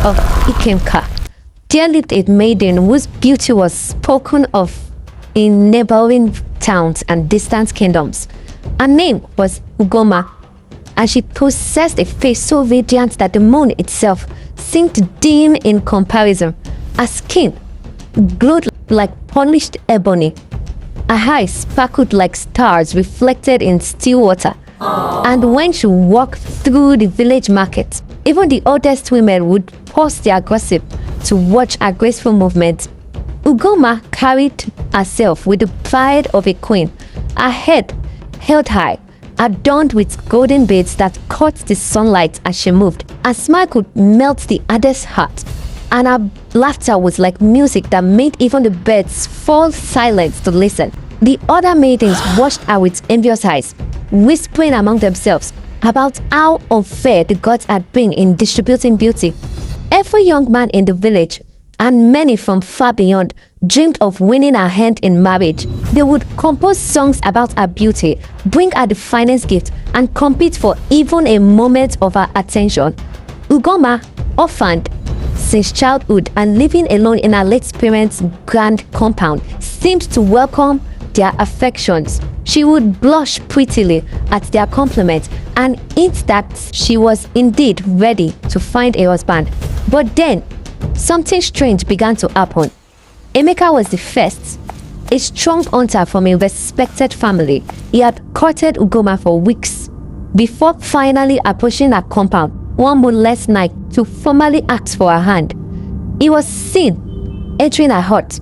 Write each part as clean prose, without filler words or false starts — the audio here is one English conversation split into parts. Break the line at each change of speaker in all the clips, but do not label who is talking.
of Ugomma, there lived a maiden whose beauty was spoken of in neighboring towns and distant kingdoms. Her name was Ugomma, and she possessed a face so radiant that the moon itself seemed dim in comparison. Her skin glowed like polished ebony. Her eyes sparkled like stars reflected in still water. And when she walked through the village market, even the oldest women would pause their gossip to watch her graceful movements. Ugomma carried herself with the pride of a queen, her head held high, adorned with golden beads that caught the sunlight as she moved. Her smile could melt the hardest heart, and her laughter was like music that made even the birds fall silent to listen. The other maidens watched her with envious eyes, whispering among themselves about how unfair the gods had been in distributing beauty. Every young man in the village, and many from far beyond, dreamed of winning her hand in marriage. They would compose songs about her beauty, bring her the finest gift, and compete for even a moment of her attention. Ugomma, orphaned since childhood and living alone in her late parents' grand compound, seemed to welcome their affections. She would blush prettily at their compliments and hint that she was indeed ready to find a husband. But then, something strange began to happen. Emeka was the first, a strong hunter from a respected family. He had courted Ugomma for weeks before finally approaching her compound one moonless night to formally ask for her hand. He was seen entering her hut,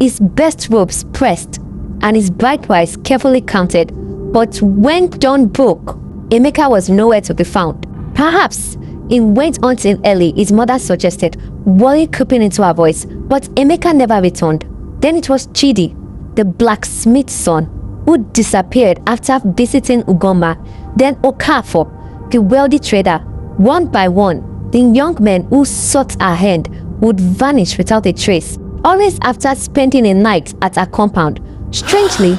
his best robes pressed and his bright price carefully counted. But when dawn broke, Emeka was nowhere to be found. Perhaps he went hunting early, his mother suggested, worry creeping into her voice. But Emeka never returned. Then it was Chidi, the blacksmith's son, who disappeared after visiting Ugomma. Then Okafor, the wealthy trader. One by one, the young men who sought her hand would vanish without a trace, always after spending a night at her compound. Strangely,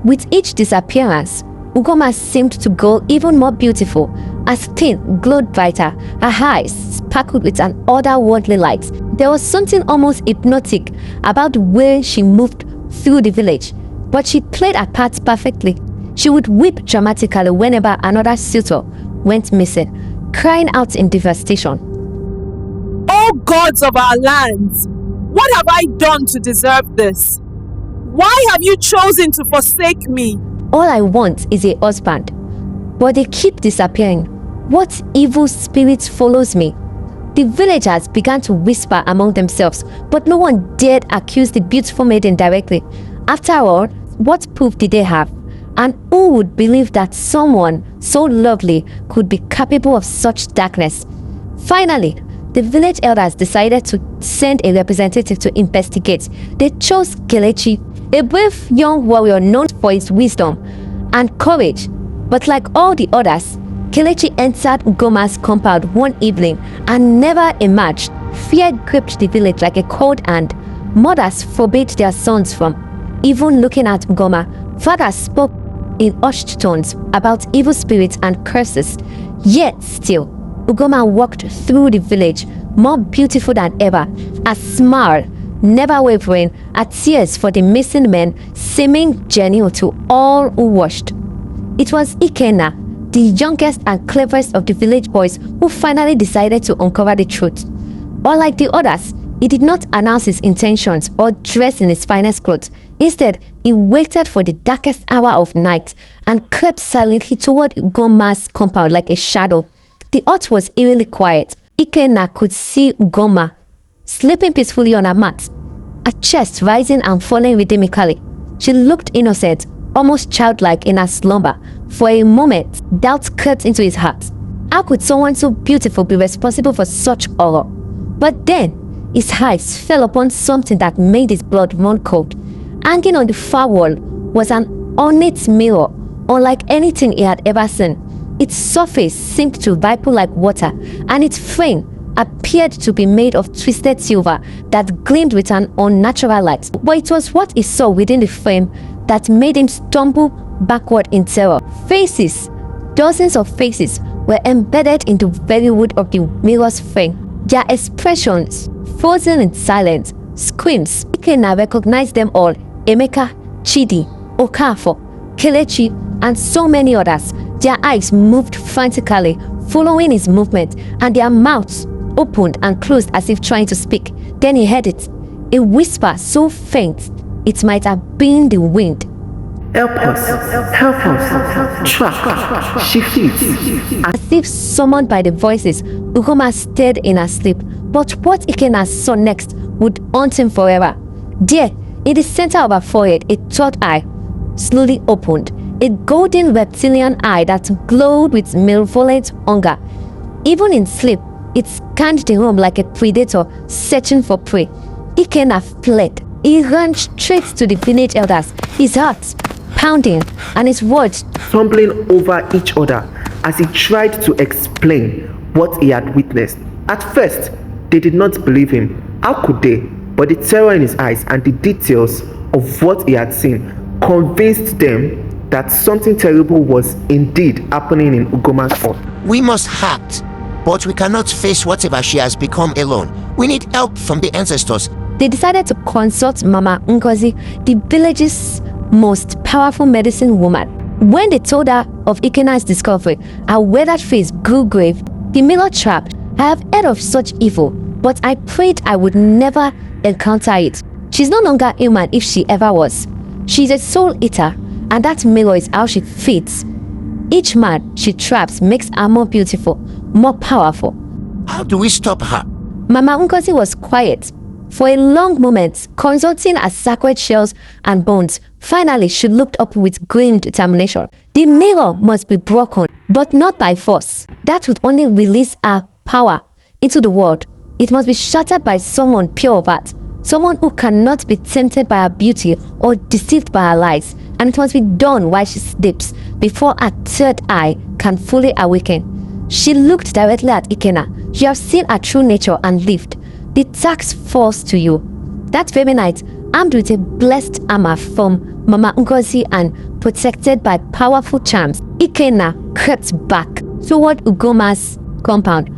with each disappearance, Ugomma seemed to grow even more beautiful. Her skin glowed brighter, her eyes sparkled with an otherworldly light. There was something almost hypnotic about the way she moved through the village, but she played her part perfectly. She would weep dramatically whenever another suitor went missing, crying out in devastation.
"O gods of our lands, what have I done to deserve this? Why have you chosen to forsake me?
All I want is a husband, but they keep disappearing. What evil spirit follows me?" The villagers began to whisper among themselves, but no one dared accuse the beautiful maiden directly. After all, what proof did they have? And who would believe that someone so lovely could be capable of such darkness? Finally, the village elders decided to send a representative to investigate. They chose Kelechi, a brave young warrior known for his wisdom and courage. But like all the others, Kelechi entered Ugomma's compound one evening and never emerged. Fear gripped the village like a cold hand. Mothers forbade their sons from even looking at Ugomma. Fathers spoke in hushed tones about evil spirits and curses. Yet still, Ugomma walked through the village, more beautiful than ever, a smile never wavering, her tears for the missing men seeming genuine to all who watched. It was Ikenna, the youngest and cleverest of the village boys, who finally decided to uncover the truth. Unlike the others, he did not announce his intentions or dress in his finest clothes. Instead, he waited for the darkest hour of night and crept silently toward Ugomma's compound like a shadow. The hut was eerily quiet. Ikenna could see Ugomma sleeping peacefully on her mat, her chest rising and falling rhythmically. She looked innocent, almost childlike in her slumber. For a moment, doubt crept into his heart. How could someone so beautiful be responsible for such horror? But then, his eyes fell upon something that made his blood run cold. Hanging on the far wall was an ornate mirror, unlike anything he had ever seen. Its surface seemed to ripple like water, and its frame appeared to be made of twisted silver that gleamed with an unnatural light. But it was what he saw within the frame that made him stumble backward in terror. Faces, dozens of faces, were embedded in the very wood of the mirror's frame. their expressions frozen in silence, screams. Ikenna recognized them all: Emeka, Chidi, Okafor, Kelechi, and so many others. Their eyes moved frantically, following his movement, and their mouths opened and closed as if trying to speak. Then he heard it, a whisper so faint it might have been the wind.
Help us, track, she feeds.
As if summoned by the voices, Ugomma stared in her sleep. But what Ikenna saw next would haunt him forever. There, in the center of her forehead, a third eye slowly opened. A golden reptilian eye that glowed with malevolent hunger. Even in sleep, it scanned the room like a predator searching for prey. Ikenna fled. He ran straight to the village elders, his heart pounding and his words
tumbling over each other as he tried to explain what he had witnessed. At first, they did not believe him. How could they? But the terror in his eyes and the details of what he had seen convinced them that something terrible was indeed happening in Ugomma's hut.
We must act, but we cannot face whatever she has become alone. We need help from the ancestors.
They decided to consult Mama Ngozi, the village's most powerful medicine woman. When they told her of Ikenna's discovery, her weathered face grew grave. The miller trapped. I have heard of such evil, but I prayed I would never encounter it. She's no longer human if she ever was. She's a soul eater, and that mirror is how she feeds. Each man she traps makes her more beautiful, more powerful.
How do we stop her?
Mama Ngozi was quiet for a long moment, consulting her sacred shells and bones. Finally, she looked up with grim determination. The mirror must be broken, but not by force. That would only release her power into the world. It must be shattered by someone pure of heart, someone who cannot be tempted by her beauty or deceived by her lies. And it must be done while she sleeps, before her third eye can fully awaken. She looked directly at Ikenna. You have seen her true nature and lived. The task falls to you. That very night, armed with a blessed armor from Mama Ngozi and protected by powerful charms, Ikenna crept back toward Ugomma's compound.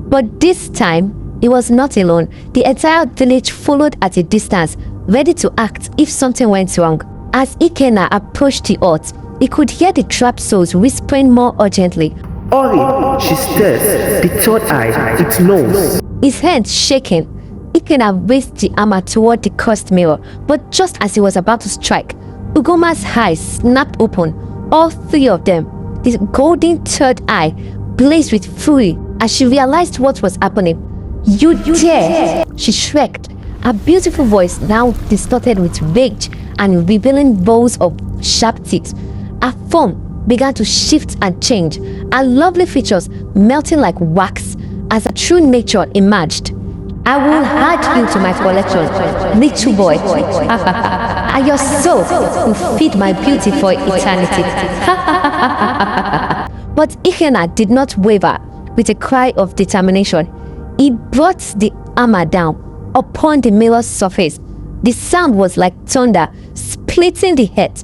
But this time, he was not alone. The entire village followed at a distance, ready to act if something went wrong. As Ikenna approached the hut, he could hear the trapped souls whispering more urgently.
Hurry, she stares, the third eye, it knows.
His hands shaking, Ikenna raised the hammer toward the cursed mirror, but just as he was about to strike, Ugomma's eyes snapped open, all three of them. The golden third eye blazed with fury as she realized what was happening. You dare! She shrieked, her beautiful voice now distorted with rage and revealing rows of sharp teeth. Her form began to shift and change, her lovely features melting like wax as her true nature emerged. I will add you to my collection, little boy. And your soul will feed my beauty for eternity. But Ikenna did not waver. With a cry of determination, he brought the hammer down upon the mirror's surface. The sound was like thunder, splitting the head.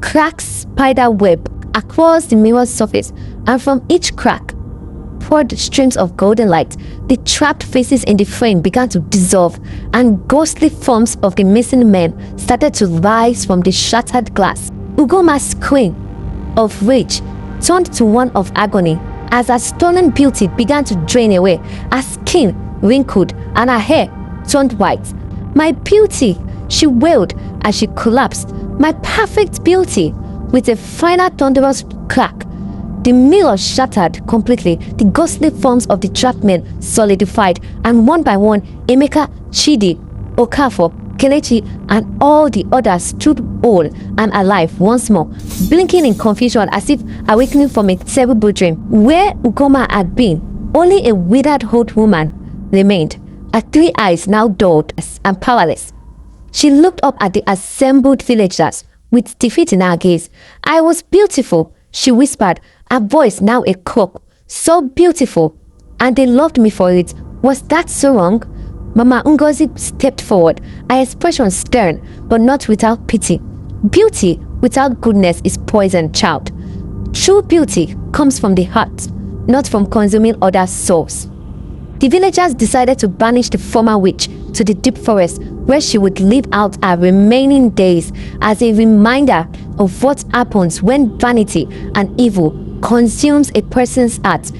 Cracks spider web across the mirror's surface, and from each crack poured streams of golden light. The trapped faces in the frame began to dissolve, and ghostly forms of the missing men started to rise from the shattered glass. Ugomma's scream of rage turned to one of agony as her stolen beauty began to drain away. Her skin wrinkled and her hair turned white. My beauty, she wailed as she collapsed. My perfect beauty. With a final thunderous crack, the mirror shattered completely. The ghostly forms of the trapped men solidified, and one by one, Emeka, Chidi, Okafor, Kelechi, and all the others stood whole and alive once more, blinking in confusion as if awakening from a terrible dream. Where Ugomma had been, only a withered old woman remained, her three eyes now dulled and powerless. She looked up at the assembled villagers with defeat in her gaze. I was beautiful, she whispered, her voice now a croak. So beautiful, and they loved me for it. Was that so wrong? Mama Ngozi stepped forward, her expression stern, but not without pity. Beauty without goodness is poison, child. True beauty comes from the heart, not from consuming other souls. The villagers decided to banish the former witch to the deep forest, where she would live out her remaining days as a reminder of what happens when vanity and evil consumes a person's heart.